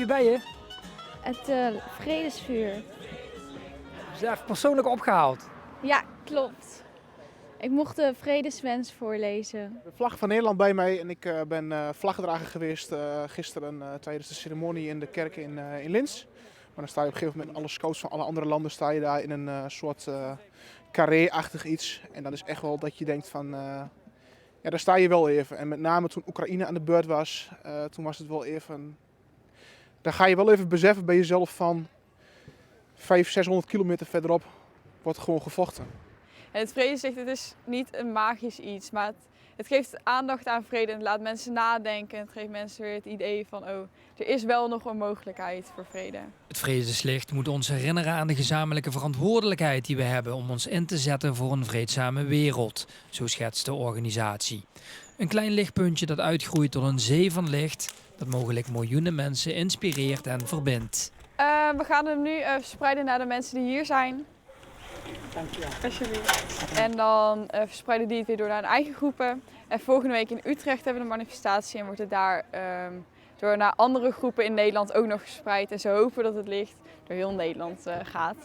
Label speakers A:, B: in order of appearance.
A: je bij je?
B: Het vredesvuur.
A: Is het even persoonlijk opgehaald?
B: Ja, klopt. Ik mocht de vredeswens voorlezen.
C: De vlag van Nederland bij mij en ik ben vlaggedrager geweest gisteren tijdens de ceremonie in de kerk in Linz. Maar dan sta je op een gegeven moment, alle scouts van alle andere landen sta je daar in een soort carré-achtig iets. En dat is echt wel dat je denkt van, ja daar sta je wel even. En met name toen Oekraïne aan de beurt was, toen was het wel even, daar ga je wel even beseffen bij jezelf van 500, 600 kilometer verderop wordt gewoon gevochten.
D: En het vredeslicht, het is niet een magisch iets, maar het geeft aandacht aan vrede en het laat mensen nadenken. Het geeft mensen weer het idee van, oh, er is wel nog een mogelijkheid voor vrede.
E: Het vredeslicht moet ons herinneren aan de gezamenlijke verantwoordelijkheid die we hebben om ons in te zetten voor een vreedzame wereld, zo schetst de organisatie. Een klein lichtpuntje dat uitgroeit tot een zee van licht, dat mogelijk miljoenen mensen inspireert en verbindt.
D: We gaan hem nu verspreiden naar de mensen die hier zijn. Dankjewel. Alsjeblieft. En dan verspreiden die het weer door naar hun eigen groepen. En volgende week in Utrecht hebben we een manifestatie en wordt het daar door naar andere groepen in Nederland ook nog verspreid. En zo hopen we dat het licht door heel Nederland gaat.